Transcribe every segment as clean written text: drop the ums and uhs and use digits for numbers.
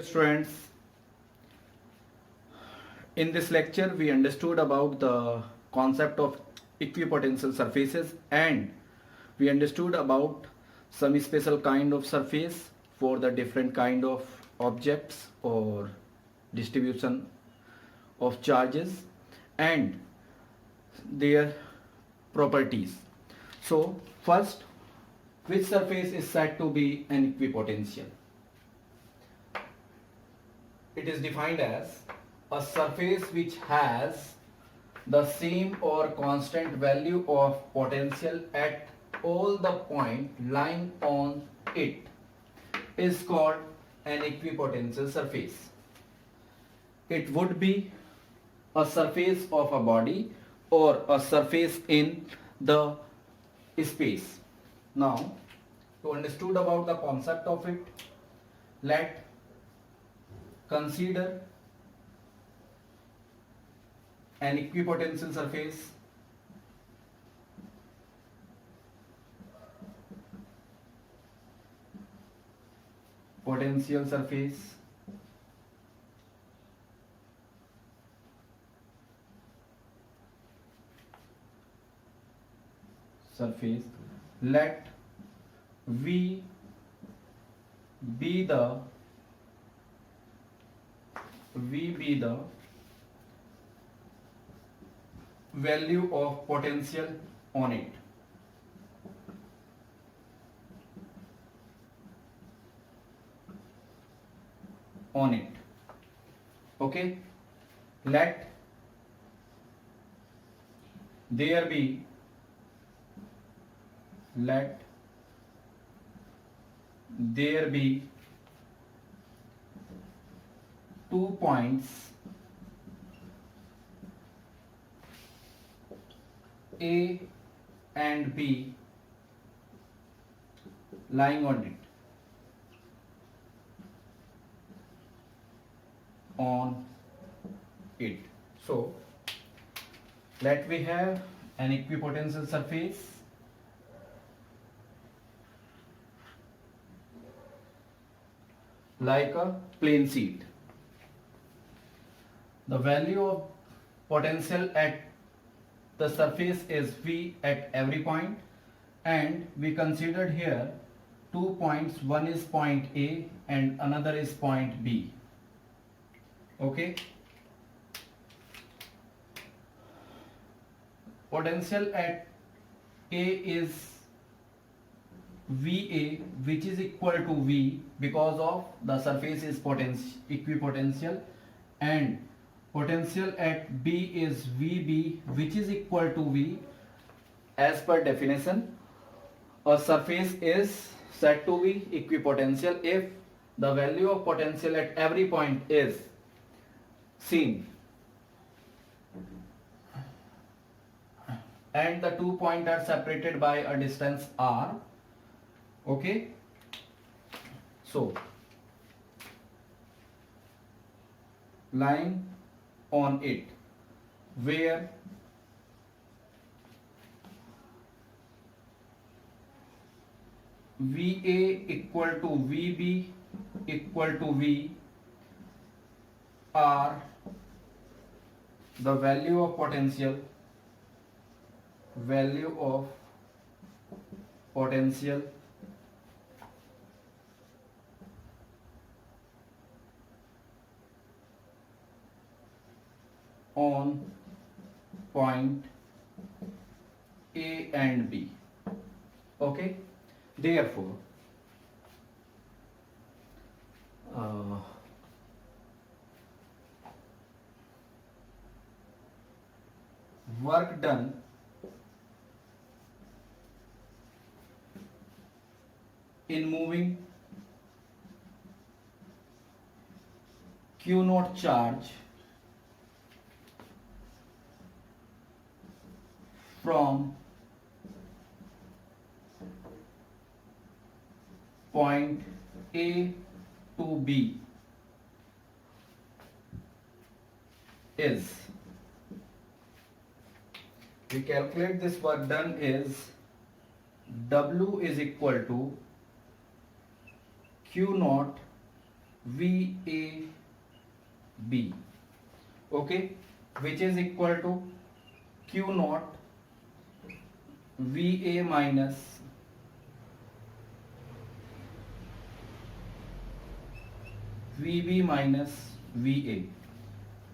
Students, in this lecture we understood about the concept of equipotential surfaces and we understood about some special kind of surface for the different kind of objects or distribution of charges and their properties. So first, which surface is said to be an equipotential? It is defined as a surface which has the same or constant value of potential at all the point lying on it is called an equipotential surface. It would be a surface of a body or a surface in the space. Now, to understood about the concept of it, let consider an equipotential surface. Potential surface. Surface. Let V be the value of potential on it. Okay, let there be 2 points A and B lying on it. So let we have an equipotential surface like a plane sheet. The value of potential at the surface is V at every point, and we considered here 2 points. One is point A and another is point B. Okay. Potential at A is VA, which is equal to V because of the surface is equipotential, and potential at B is VB, which is equal to V. As per definition, a surface is said to be equipotential if the value of potential at every point is seen and the 2 points are separated by a distance r. Okay, so lying on it where VA equal to VB equal to V are the value of potential on point A and B. Okay, therefore work done in moving Q naught charge from point A to B is, we calculate this work done is W is equal to Q naught VAB, okay, which is equal to Q naught VA minus VB minus VA.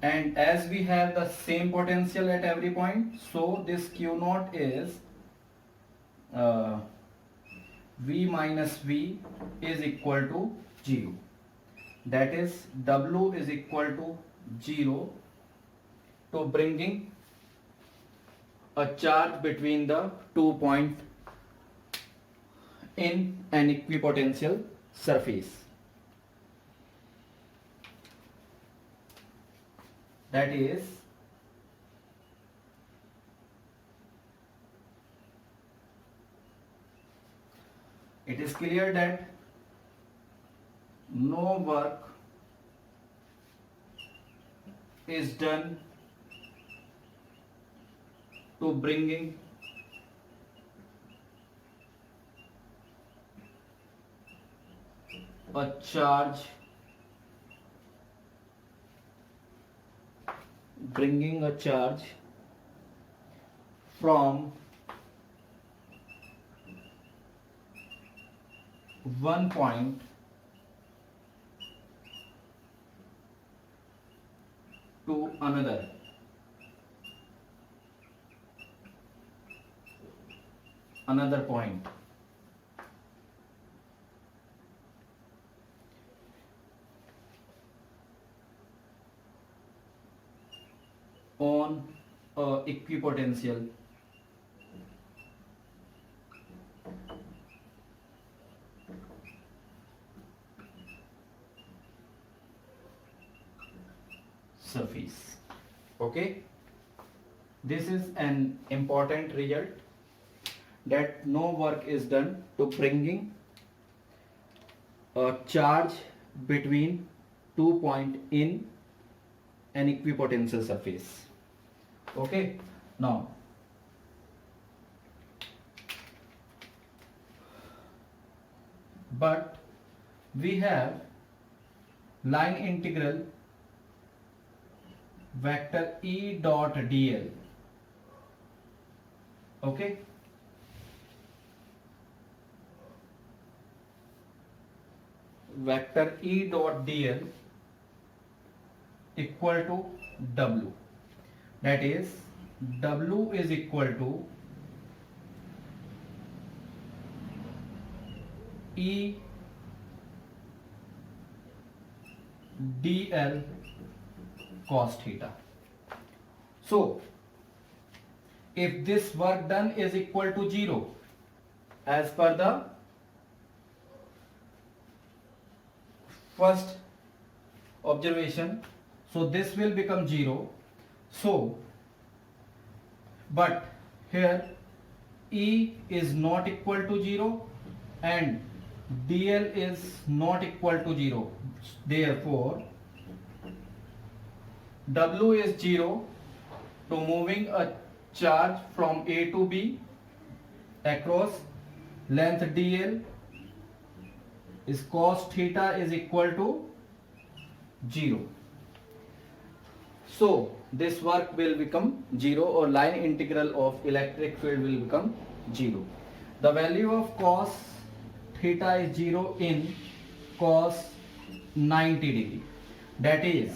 And as we have the same potential at every point, so this Q naught is V minus V is equal to 0. That is W is equal to 0 to bringing a charge between the 2 points in an equipotential surface. That is it is clear that no work is done to bringing a charge from one point to another. Point. On a equipotential surface. Okay, this is an important result, that no work is done to bringing a charge between 2 points in an equipotential surface. Okay, now but we have line integral vector E dot dl. Okay, vector E dot dl equal to W. That is W is equal to E dl cos theta. So if this work done is equal to 0 as per the first observation, so this will become 0. So but here E is not equal to 0 and dl is not equal to 0. Therefore W is 0 to moving a charge from A to B across length dl is cos theta is equal to 0. So this work will become 0, or line integral of electric field will become 0. The value of cos theta is 0 in cos 90 degree. That is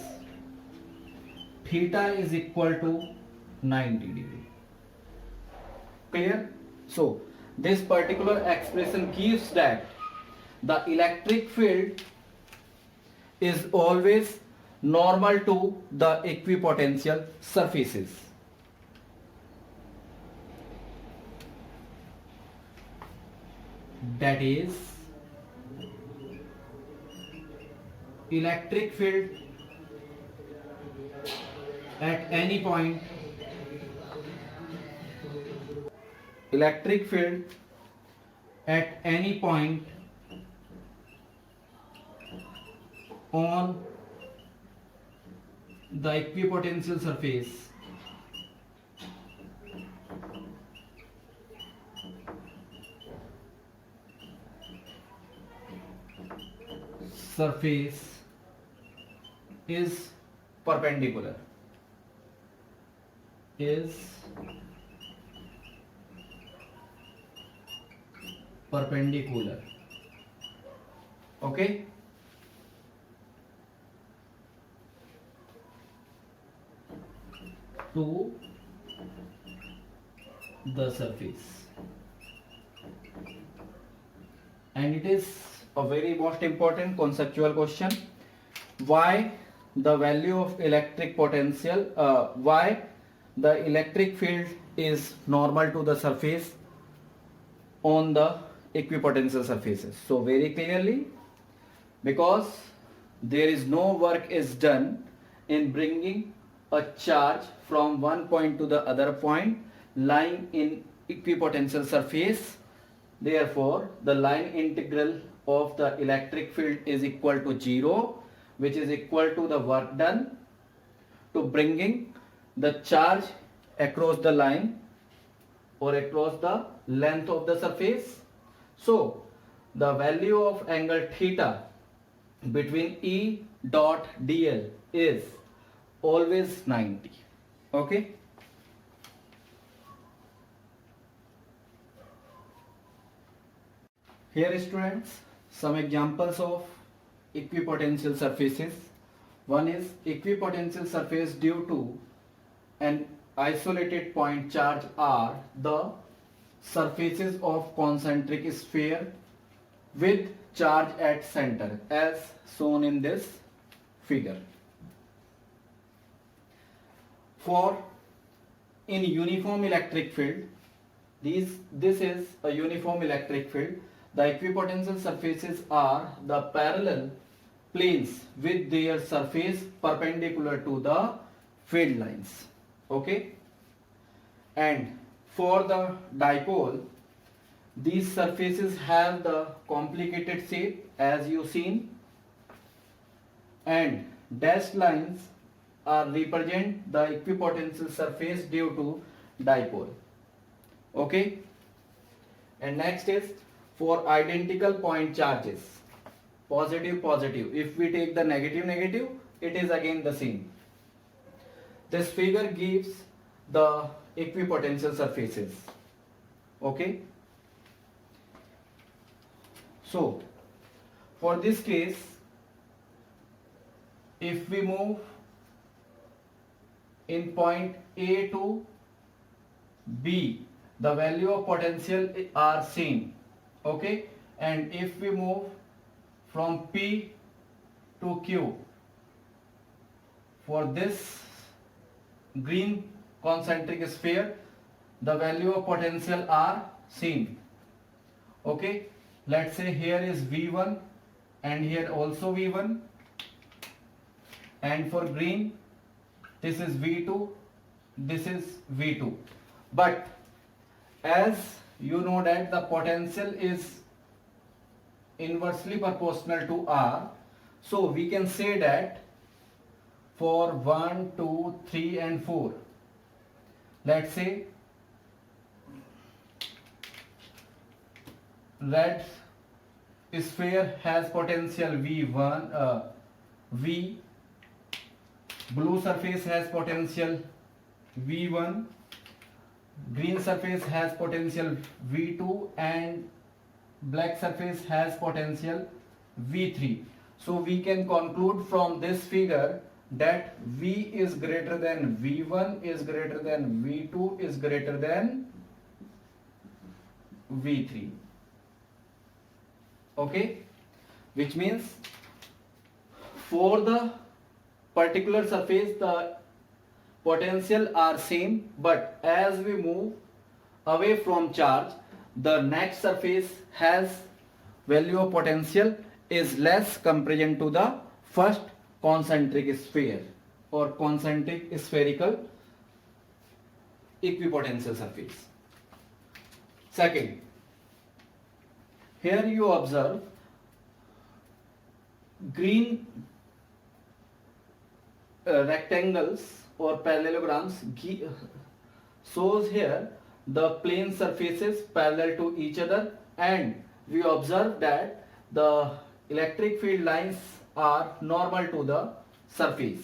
theta is equal to 90 degree. Clear? So this particular expression gives that the electric field is always normal to the equipotential surfaces. That is electric field at any point on the equipotential surface is perpendicular. Is perpendicular. Okay. To the surface, and it is a very most important conceptual question. Why the value of electric potential, why the electric field is normal to the surface on the equipotential surfaces? So very clearly, because there is no work is done in bringing a charge from one point to the other point lying in equipotential surface, therefore the line integral of the electric field is equal to 0, which is equal to the work done to bringing the charge across the line or across the length of the surface. So the value of angle theta between E dot dl is always 90. Okay. Here students, some examples of equipotential surfaces. One is equipotential surface due to an isolated point charge are the surfaces of concentric sphere with charge at center, as shown in this figure. For in uniform electric field, this is a uniform electric field. The equipotential surfaces are the parallel planes with their surface perpendicular to the field lines. Okay. And for the dipole, these surfaces have the complicated shape as you seen, and dashed lines are represent the equipotential surface due to dipole. Okay. And next is for identical point charges, positive positive, if we take the negative negative, it is again the same. This figure gives the equipotential surfaces. Okay. So for this case, if we move in point A to B, the value of potential are same. Okay. And if we move from P to Q, for this green concentric sphere, the value of potential are same. Okay. Let's say here is V1 and here also V1, and for green this is V2, this is V2. But as you know that the potential is inversely proportional to R, so we can say that for 1, 2, 3 and 4, let's say red sphere has potential V1, V, blue surface has potential V1, green surface has potential V2, and black surface has potential V3. So we can conclude from this figure that V is greater than V1 is greater than V2 is greater than V3. Okay, which means for the particular surface the potential are same, but as we move away from charge, the next surface has value of potential is less comparison to the first concentric sphere or concentric spherical equipotential surface. Second, here you observe green rectangles or parallelograms shows here the plane surfaces parallel to each other, and we observe that the electric field lines are normal to the surface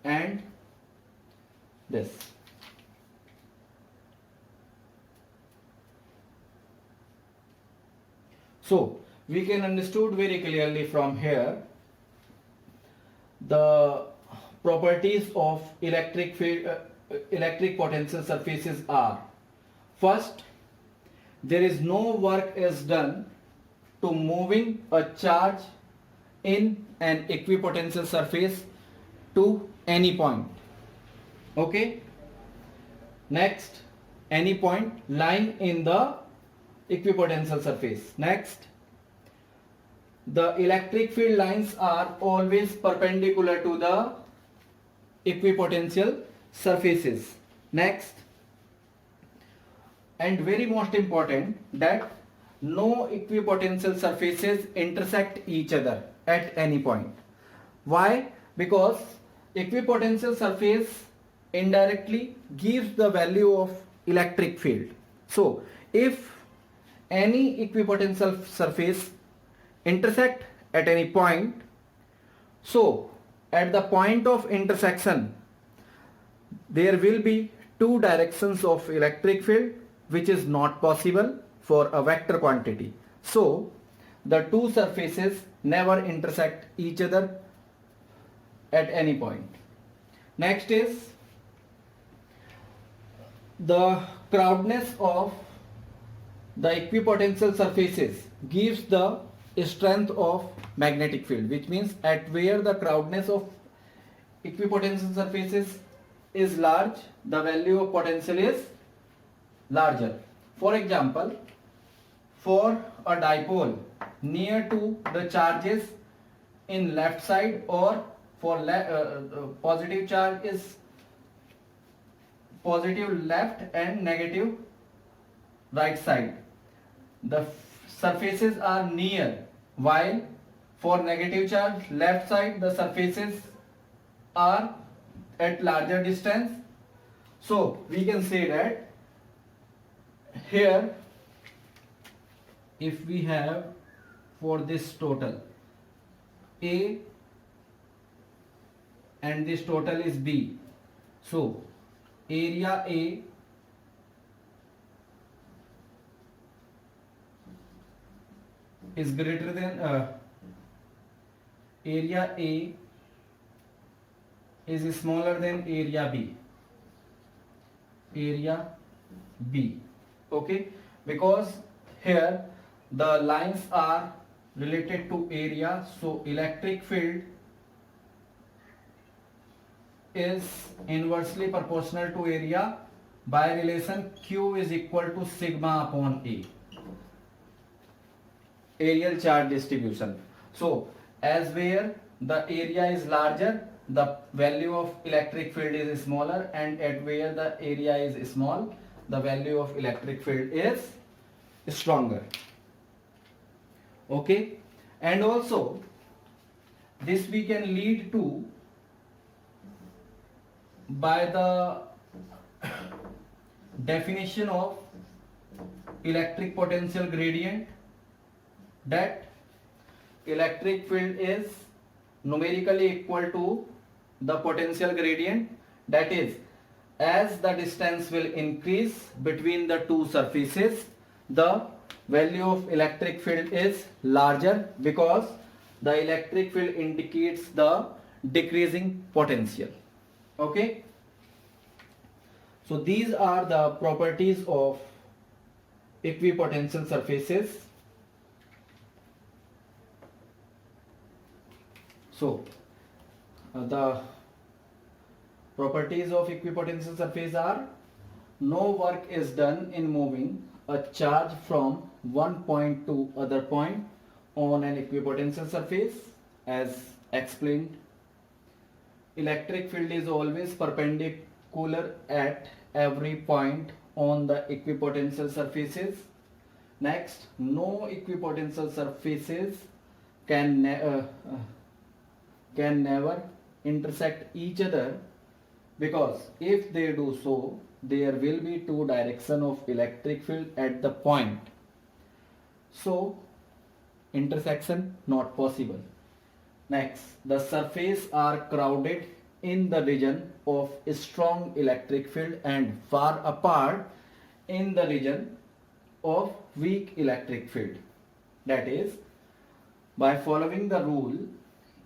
and this. So we can understood very clearly from here the properties of electric field, electric potential surfaces are: first, there is no work is done to moving a charge in an equipotential surface to any point. Okay. Next, any point lying in the equipotential surface. Next, the electric field lines are always perpendicular to the equipotential surfaces. Next, and very most important, that no equipotential surfaces intersect each other at any point. Why? Because equipotential surface indirectly gives the value of electric field. So if any equipotential surface intersect at any point, so at the point of intersection there will be two directions of electric field, which is not possible for a vector quantity. So the two surfaces never intersect each other at any point. Next is the crowdedness of the equipotential surfaces gives the strength of magnetic field, which means at where the crowdedness of equipotential surfaces is large, the value of potential is larger. For example, for a dipole near to the charges in left side, or for positive charge is positive left and negative right side, the surfaces are near, while for negative charge left side the surfaces are at larger distance. So we can say that here, if we have for this total A and this total is B, so area A is greater than area A is smaller than area B. Area B. Okay, because here the lines are related to area, so electric field is inversely proportional to area by relation Q is equal to sigma upon A. Areal charge distribution. So as where the area is larger, the value of electric field is smaller, and at where the area is small, the value of electric field is stronger. Okay, and also this we can lead to by the definition of electric potential gradient, that electric field is numerically equal to the potential gradient, that is, as the distance will increase between the two surfaces, the value of electric field is larger, because the electric field indicates the decreasing potential. Okay, so these are the properties of equipotential surfaces. So the properties of equipotential surface are: no work is done in moving a charge from one point to other point on an equipotential surface, as explained. Electric field is always perpendicular at every point on the equipotential surfaces. Next, no equipotential surfaces can never intersect each other, because if they do so, there will be two directions of electric field at the point. So intersection not possible. Next, the surface are crowded in the region of strong electric field and far apart in the region of weak electric field. That is, by following the rule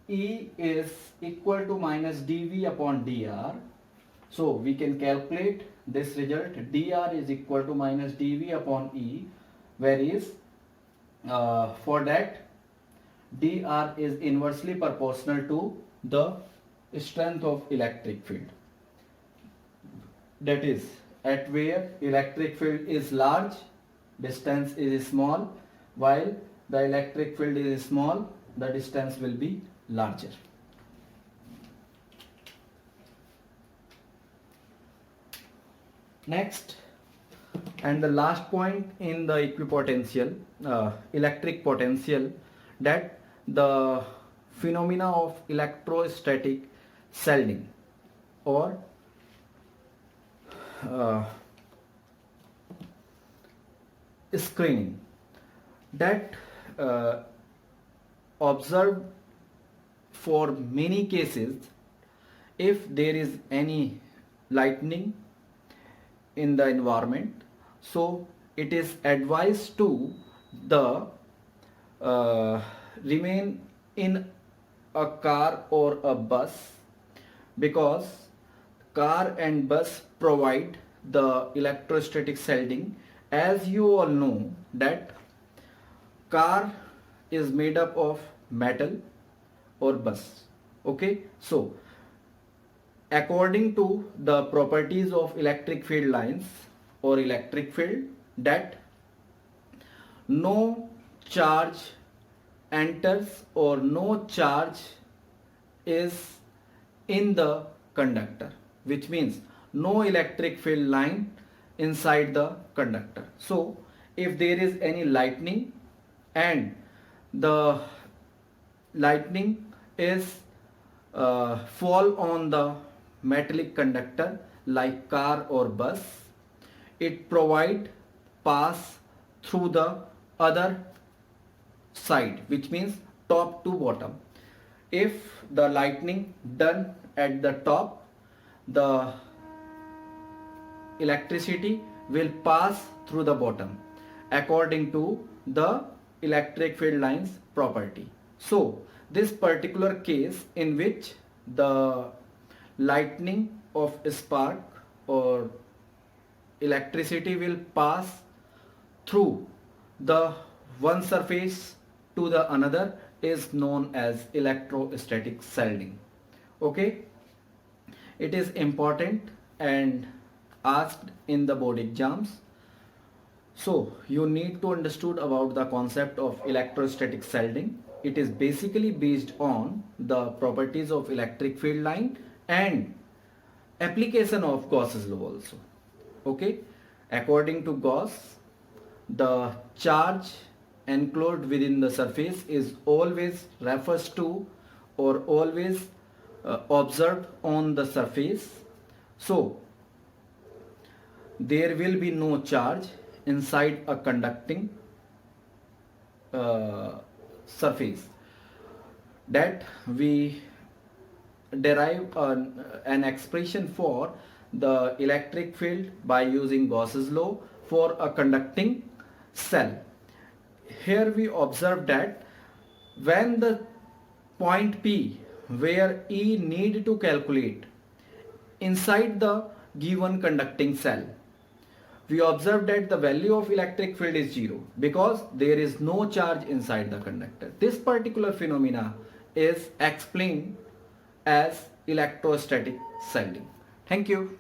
E is equal to minus dV upon dr, so we can calculate this result. Dr is equal to minus dV upon E, whereas for that dr is inversely proportional to the strength of electric field. That is, at where electric field is large, distance is small, while the electric field is small, the distance will be larger. Next, and the last point in the equipotential, electric potential, that the phenomena of electrostatic shielding or screening, that observed for many cases. If there is any lightning in the environment, so it is advised to the remain in a car or a bus, because car and bus provide the electrostatic shielding. As you all know that car is made up of metal or bus. Okay, so according to the properties of electric field lines or electric field, that no charge enters or no charge is in the conductor, which means no electric field line inside the conductor. So if there is any lightning and the lightning is fall on the metallic conductor like car or bus, it provide pass through the other side, which means top to bottom. If the lightning done at the top, the electricity will pass through the bottom according to the electric field lines property. So this particular case in which the lightning of a spark or electricity will pass through the one surface to the another is known as electrostatic shielding. Okay, it is important and asked in the board exams. So you need to understood about the concept of electrostatic shielding. It is basically based on the properties of electric field line and application of Gauss's law also. Okay, according to Gauss, the charge enclosed within the surface is always refers to or always observed on the surface. So there will be no charge inside a conducting surface. That we derive an expression for the electric field by using Gauss's law for a conducting cell. Here we observe that when the point P where E need to calculate inside the given conducting cell, we observe that the value of electric field is 0 because there is no charge inside the conductor. This particular phenomena is explained as electrostatic shielding. Thank you.